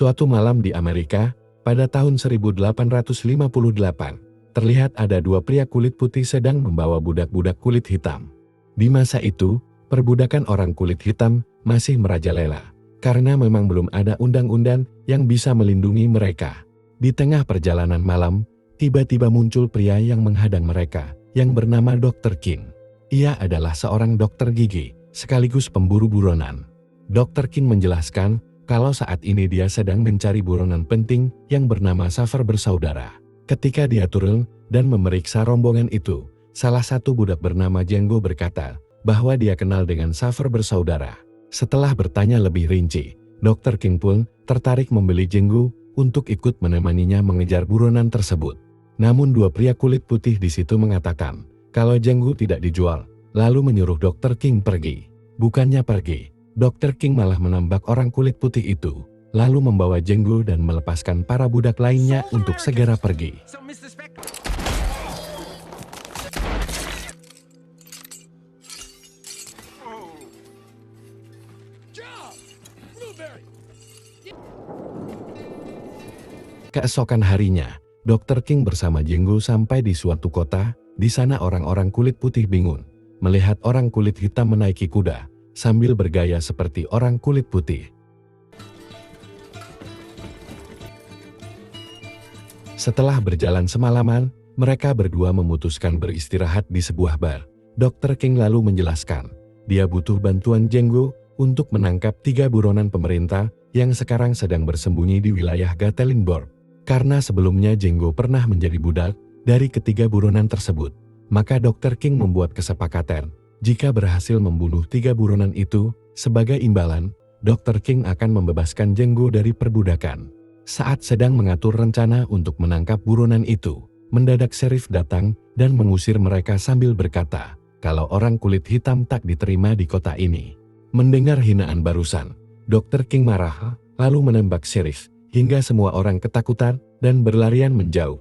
Suatu malam di Amerika, pada tahun 1858, terlihat ada dua pria kulit putih sedang membawa budak-budak kulit hitam. Di masa itu, perbudakan orang kulit hitam masih merajalela, karena memang belum ada undang-undang yang bisa melindungi mereka. Di tengah perjalanan malam, tiba-tiba muncul pria yang menghadang mereka, yang bernama Dr. King. Ia adalah seorang dokter gigi, sekaligus pemburu buronan. Dr. King menjelaskan, kalau saat ini dia sedang mencari buronan penting yang bernama Saver Bersaudara. Ketika dia turun dan memeriksa rombongan itu, salah satu budak bernama Django berkata bahwa dia kenal dengan Saver Bersaudara. Setelah bertanya lebih rinci, Dr. King pun tertarik membeli Django untuk ikut menemaninya mengejar buronan tersebut. Namun dua pria kulit putih di situ mengatakan kalau Django tidak dijual, lalu menyuruh Dr. King pergi. Bukannya pergi, Dr. King malah menembak orang kulit putih itu, lalu membawa Django dan melepaskan para budak lainnya untuk segera pergi. Keesokan harinya, Dr. King bersama Django sampai di suatu kota. Di sana orang-orang kulit putih bingung melihat orang kulit hitam menaiki kuda sambil bergaya seperti orang kulit putih. Setelah berjalan semalaman, mereka berdua memutuskan beristirahat di sebuah bar. Dr. King lalu menjelaskan, dia butuh bantuan Django untuk menangkap 3 buronan pemerintah yang sekarang sedang bersembunyi di wilayah Gatlinburg. Karena sebelumnya Django pernah menjadi budak dari ketiga buronan tersebut, maka Dr. King membuat kesepakatan. Jika berhasil membunuh 3 buronan itu, sebagai imbalan, Dr. King akan membebaskan Django dari perbudakan. Saat sedang mengatur rencana untuk menangkap buronan itu, mendadak sheriff datang dan mengusir mereka sambil berkata, kalau orang kulit hitam tak diterima di kota ini. Mendengar hinaan barusan, Dr. King marah, lalu menembak sheriff, hingga semua orang ketakutan dan berlarian menjauh.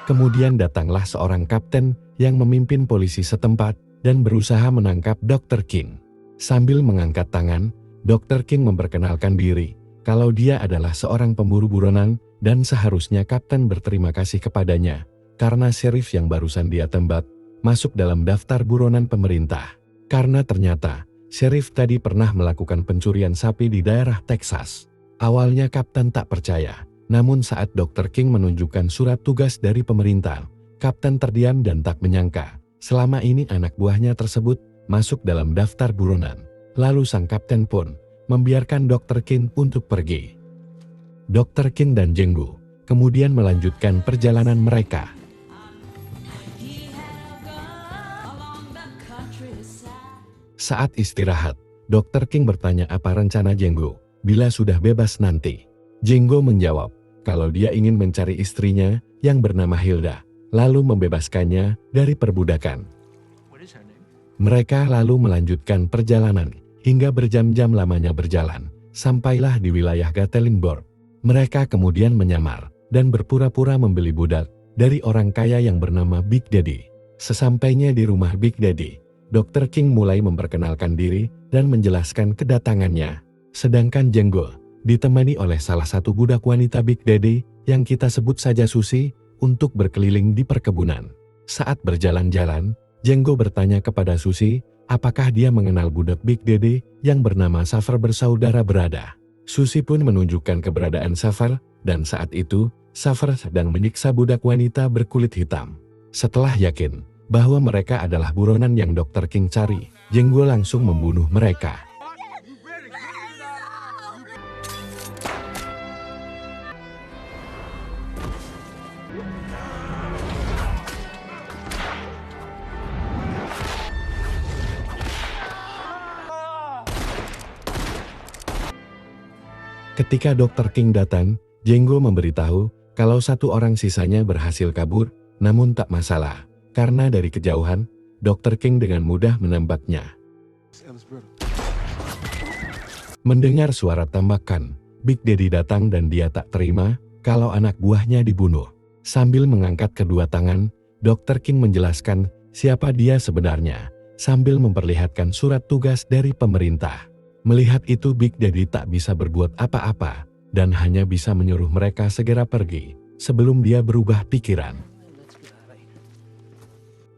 Kemudian datanglah seorang kapten yang memimpin polisi setempat dan berusaha menangkap Dr. King. Sambil mengangkat tangan, Dr. King memperkenalkan diri kalau dia adalah seorang pemburu buronan dan seharusnya kapten berterima kasih kepadanya karena sheriff yang barusan dia tembak masuk dalam daftar buronan pemerintah. Karena ternyata sheriff tadi pernah melakukan pencurian sapi di daerah Texas. Awalnya kapten tak percaya. Namun saat Dr. King menunjukkan surat tugas dari pemerintah, kapten terdiam dan tak menyangka, selama ini anak buahnya tersebut masuk dalam daftar buronan. Lalu sang kapten pun membiarkan Dr. King untuk pergi. Dr. King dan Django kemudian melanjutkan perjalanan mereka. Saat istirahat, Dr. King bertanya apa rencana Django bila sudah bebas nanti. Django menjawab, kalau dia ingin mencari istrinya yang bernama Hilda, lalu membebaskannya dari perbudakan. Mereka lalu melanjutkan perjalanan, hingga berjam-jam lamanya berjalan, sampailah di wilayah Gatlinburg. Mereka kemudian menyamar, dan berpura-pura membeli budak, dari orang kaya yang bernama Big Daddy. Sesampainya di rumah Big Daddy, Dr. King mulai memperkenalkan diri, dan menjelaskan kedatangannya. Sedangkan Django ditemani oleh salah satu budak wanita Big Daddy yang kita sebut saja Susi untuk berkeliling di perkebunan. Saat berjalan-jalan, Django bertanya kepada Susi, apakah dia mengenal budak Big Daddy yang bernama Saver Bersaudara berada. Susi pun menunjukkan keberadaan Saver, dan saat itu, Saver sedang menyiksa budak wanita berkulit hitam. Setelah yakin bahwa mereka adalah buronan yang Dr. King cari, Django langsung membunuh mereka. Ketika Dr. King datang, Django memberitahu kalau satu orang sisanya berhasil kabur, namun tak masalah, karena dari kejauhan, Dr. King dengan mudah menembaknya. Mendengar suara tembakan, Big Daddy datang dan dia tak terima kalau anak buahnya dibunuh. Sambil mengangkat kedua tangan, Dr. King menjelaskan siapa dia sebenarnya, sambil memperlihatkan surat tugas dari pemerintah. Melihat itu Big Daddy tak bisa berbuat apa-apa dan hanya bisa menyuruh mereka segera pergi sebelum dia berubah pikiran.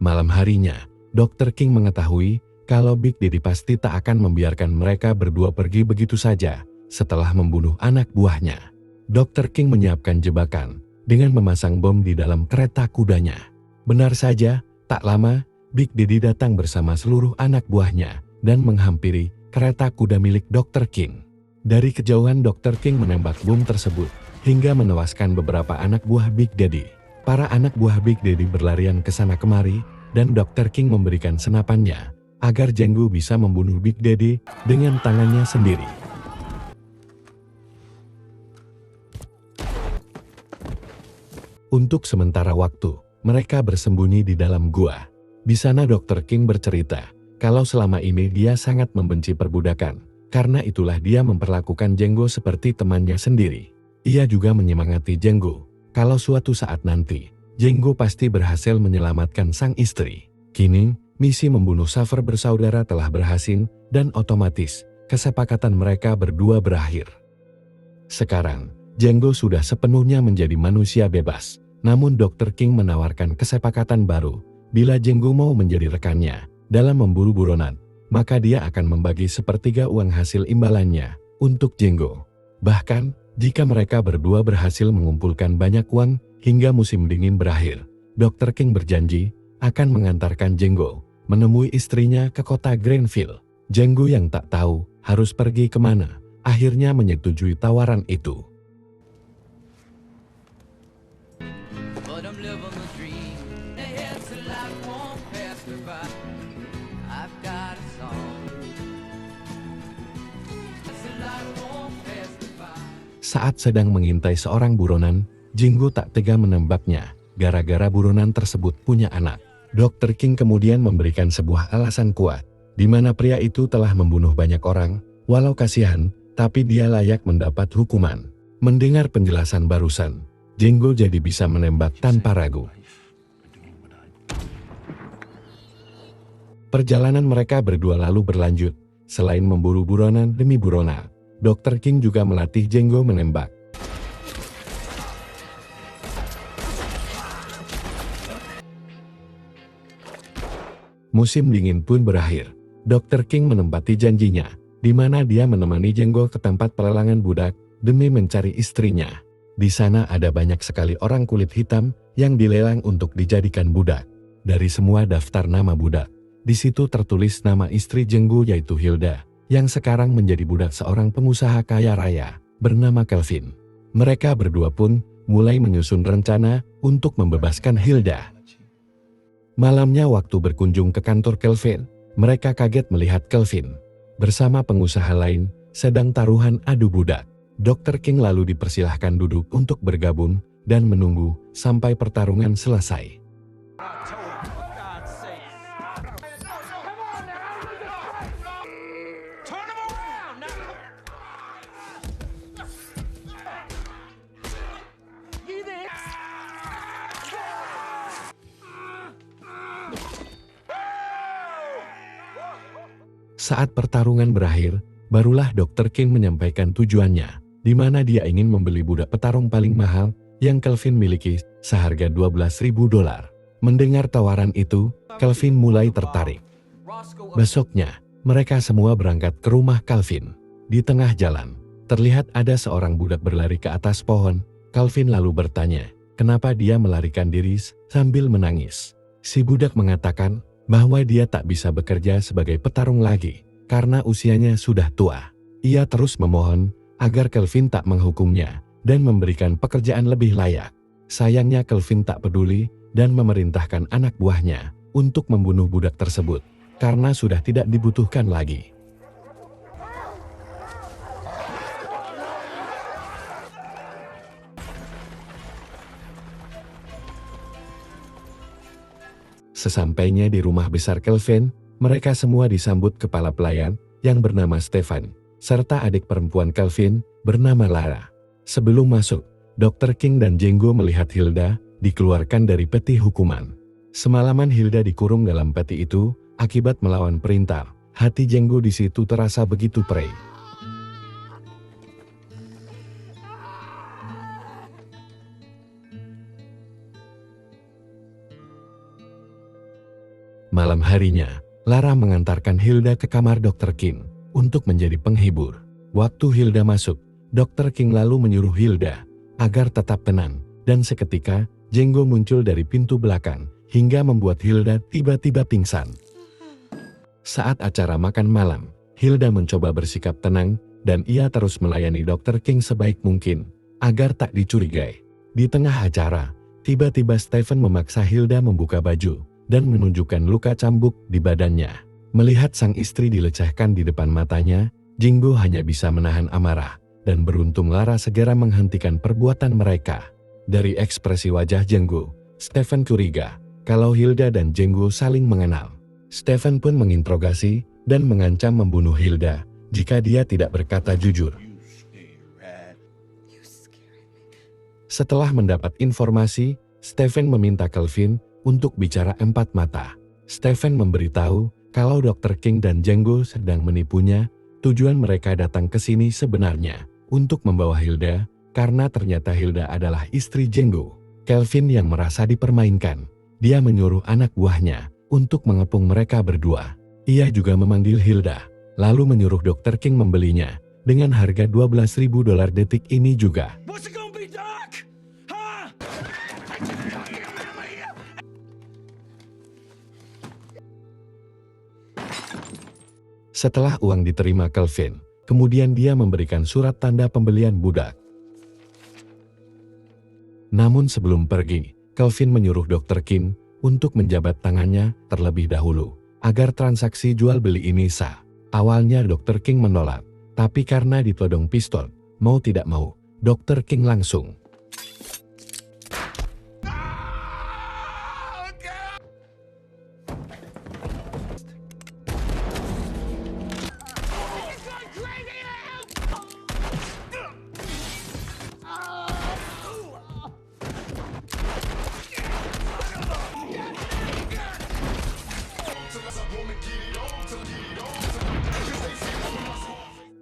Malam harinya, Dr. King mengetahui kalau Big Daddy pasti tak akan membiarkan mereka berdua pergi begitu saja setelah membunuh anak buahnya. Dr. King menyiapkan jebakan dengan memasang bom di dalam kereta kudanya. Benar saja, tak lama, Big Daddy datang bersama seluruh anak buahnya dan menghampiri kereta kuda milik Dr. King. Dari kejauhan Dr. King menembak bom tersebut hingga menewaskan beberapa anak buah Big Daddy. Para anak buah Big Daddy berlarian ke sana kemari dan Dr. King memberikan senapannya agar Jenggu bisa membunuh Big Daddy dengan tangannya sendiri. Untuk sementara waktu, mereka bersembunyi di dalam gua. Di sana Dr. King bercerita kalau selama ini dia sangat membenci perbudakan. Karena itulah dia memperlakukan Jenggu seperti temannya sendiri. Ia juga menyemangati Jenggu kalau suatu saat nanti Jenggu pasti berhasil menyelamatkan sang istri. Kini, misi membunuh Saver bersaudara telah berhasil dan otomatis kesepakatan mereka berdua berakhir. Sekarang, Jenggu sudah sepenuhnya menjadi manusia bebas. Namun Dr. King menawarkan kesepakatan baru. Bila Jenggu mau menjadi rekannya dalam memburu buronan, maka dia akan membagi sepertiga uang hasil imbalannya untuk Jenggu. Bahkan, jika mereka berdua berhasil mengumpulkan banyak uang hingga musim dingin berakhir, Dr. King berjanji akan mengantarkan Jenggu menemui istrinya ke kota Greenville. Jenggu yang tak tahu harus pergi kemana, akhirnya menyetujui tawaran itu. Saat sedang mengintai seorang buronan, Jenggu tak tega menembaknya, gara-gara buronan tersebut punya anak. Dr. King kemudian memberikan sebuah alasan kuat, di mana pria itu telah membunuh banyak orang, walau kasihan, tapi dia layak mendapat hukuman. Mendengar penjelasan barusan, Jenggu jadi bisa menembak tanpa ragu. Perjalanan mereka berdua lalu berlanjut, selain memburu buronan demi buronan. Dr. King juga melatih Jenggu menembak. Musim dingin pun berakhir. Dr. King menempati janjinya, di mana dia menemani Jenggu ke tempat pelelangan budak demi mencari istrinya. Di sana ada banyak sekali orang kulit hitam yang dilelang untuk dijadikan budak. Dari semua daftar nama budak, di situ tertulis nama istri Jenggu yaitu Hilda, yang sekarang menjadi budak seorang pengusaha kaya raya bernama Kelvin. Mereka berdua pun mulai menyusun rencana untuk membebaskan Hilda. Malamnya waktu berkunjung ke kantor Kelvin, mereka kaget melihat Kelvin bersama pengusaha lain sedang taruhan adu budak. Dr. King lalu dipersilahkan duduk untuk bergabung dan menunggu sampai pertarungan selesai. Saat pertarungan berakhir, barulah Dr. King menyampaikan tujuannya, di mana dia ingin membeli budak petarung paling mahal yang Kelvin miliki seharga $12.000. Mendengar tawaran itu, Kelvin mulai tertarik. Besoknya, mereka semua berangkat ke rumah Kelvin. Di tengah jalan, terlihat ada seorang budak berlari ke atas pohon. Kelvin lalu bertanya, kenapa dia melarikan diri sambil menangis. Si budak mengatakan bahwa dia tak bisa bekerja sebagai petarung lagi karena usianya sudah tua. Ia terus memohon agar Kelvin tak menghukumnya dan memberikan pekerjaan lebih layak. Sayangnya Kelvin tak peduli dan memerintahkan anak buahnya untuk membunuh budak tersebut karena sudah tidak dibutuhkan lagi. Sesampainya di rumah besar Kelvin, mereka semua disambut kepala pelayan yang bernama Stefan, serta adik perempuan Kelvin bernama Lara. Sebelum masuk, Dr. King dan Jenggu melihat Hilda dikeluarkan dari peti hukuman. Semalaman Hilda dikurung dalam peti itu akibat melawan perintah Hati Jenggo di situ terasa begitu perih. Malam harinya, Lara mengantarkan Hilda ke kamar Dr. King untuk menjadi penghibur. Waktu Hilda masuk, Dr. King lalu menyuruh Hilda agar tetap tenang, dan seketika Jenggo muncul dari pintu belakang hingga membuat Hilda tiba-tiba pingsan. Saat acara makan malam, Hilda mencoba bersikap tenang dan ia terus melayani Dr. King sebaik mungkin agar tak dicurigai. Di tengah acara, tiba-tiba Stephen memaksa Hilda membuka baju dan menunjukkan luka cambuk di badannya. Melihat sang istri dilecehkan di depan matanya, Jenggo hanya bisa menahan amarah dan beruntung Lara segera menghentikan perbuatan mereka. Dari ekspresi wajah Jenggo, Stephen curiga kalau Hilda dan Jenggo saling mengenal. Stephen pun menginterogasi dan mengancam membunuh Hilda jika dia tidak berkata jujur. Setelah mendapat informasi, Stephen meminta Kelvin untuk bicara empat mata. Stephen memberitahu kalau Dr. King dan Jenggo sedang menipunya. Tujuan mereka datang ke sini sebenarnya untuk membawa Hilda karena ternyata Hilda adalah istri Jenggo. Kelvin yang merasa dipermainkan, dia menyuruh anak buahnya untuk mengepung mereka berdua. Ia juga memanggil Hilda, lalu menyuruh Dr. King membelinya dengan harga $12.000 detik ini juga. Setelah uang diterima Kelvin, kemudian dia memberikan surat tanda pembelian budak. Namun sebelum pergi, Kelvin menyuruh Dr. King untuk menjabat tangannya terlebih dahulu, agar transaksi jual beli ini sah. Awalnya Dr. King menolak, tapi karena ditodong pistol, mau tidak mau, Dr. King langsung.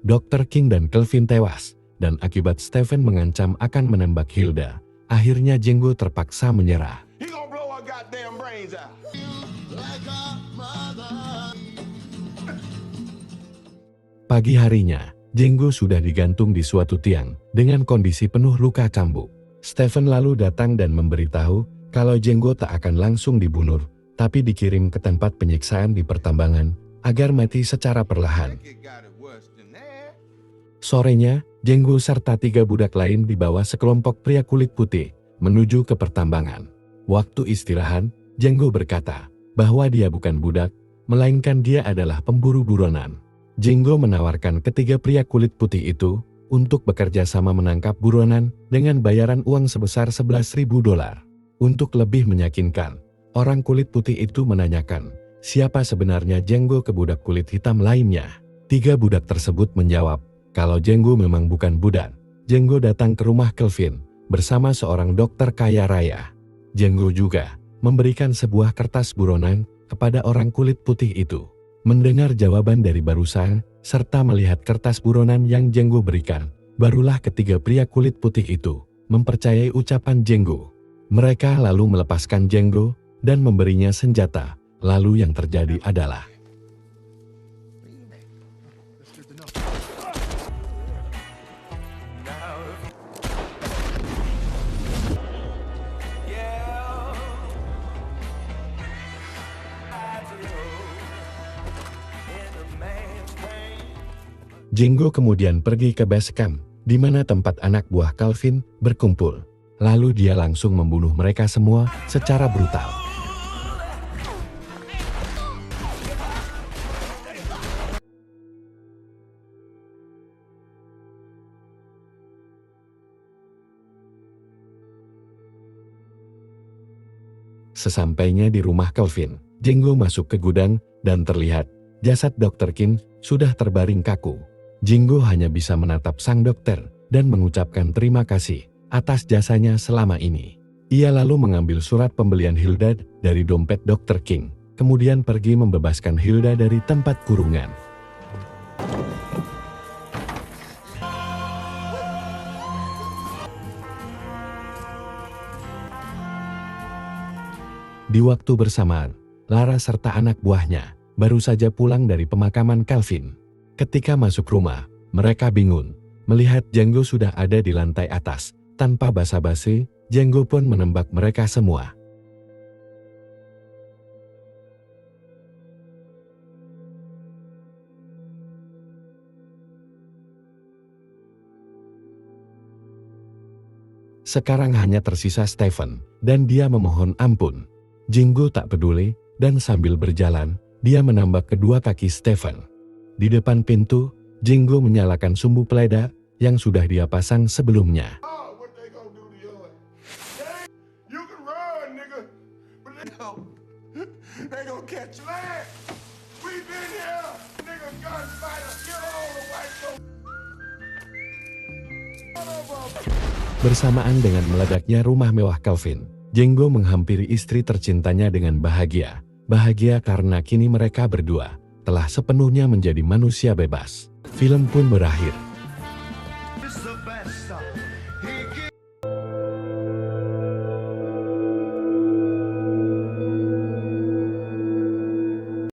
Dr. King dan Kelvin tewas, dan akibat Stephen mengancam akan menembak Hilda, akhirnya Jenggo terpaksa menyerah. Pagi harinya, Jenggo sudah digantung di suatu tiang dengan kondisi penuh luka cambuk. Stephen lalu datang dan memberitahu kalau Jenggo tak akan langsung dibunuh, tapi dikirim ke tempat penyiksaan di pertambangan agar mati secara perlahan. Sorenya, Jenggo serta 3 budak lain dibawa sekelompok pria kulit putih menuju ke pertambangan. Waktu istirahat, Jenggo berkata bahwa dia bukan budak, melainkan dia adalah pemburu buronan. Jenggo menawarkan ketiga pria kulit putih itu untuk bekerja sama menangkap buronan dengan bayaran uang sebesar $11.000. Untuk lebih meyakinkan, orang kulit putih itu menanyakan siapa sebenarnya Jenggo ke budak kulit hitam lainnya. 3 budak tersebut menjawab kalau Jenggo memang bukan budak. Jenggo datang ke rumah Kelvin bersama seorang dokter kaya raya. Jenggo juga memberikan sebuah kertas buronan kepada orang kulit putih itu. Mendengar jawaban dari barusan, serta melihat kertas buronan yang Jenggo berikan, barulah ketiga pria kulit putih itu mempercayai ucapan Jenggo. Mereka lalu melepaskan Jenggo dan memberinya senjata. Lalu yang terjadi adalah Jenggo kemudian pergi ke base camp, di mana tempat anak buah Kelvin berkumpul. Lalu dia langsung membunuh mereka semua secara brutal. Sesampainya di rumah Kelvin, Jenggo masuk ke gudang dan terlihat jasad Dr. King sudah terbaring kaku. Jenggo hanya bisa menatap sang dokter dan mengucapkan terima kasih atas jasanya selama ini. Ia lalu mengambil surat pembelian Hilda dari dompet Dr. King. kemudian pergi membebaskan Hilda dari tempat kurungan. Di waktu bersamaan, Lara serta anak buahnya baru saja pulang dari pemakaman Calvin. Ketika masuk rumah, mereka bingung melihat Django sudah ada di lantai atas. Tanpa basa-basi, Django pun menembak mereka semua. Sekarang hanya tersisa Stephen, dan dia memohon ampun. Django tak peduli, dan sambil berjalan, dia menambak kedua kaki Stephen. Di depan pintu, Django menyalakan sumbu peledak yang sudah dia pasang sebelumnya. Bersamaan dengan meledaknya rumah mewah Calvin, Django menghampiri istri tercintanya dengan bahagia. Bahagia karena kini mereka berdua telah sepenuhnya menjadi manusia bebas. Film pun berakhir.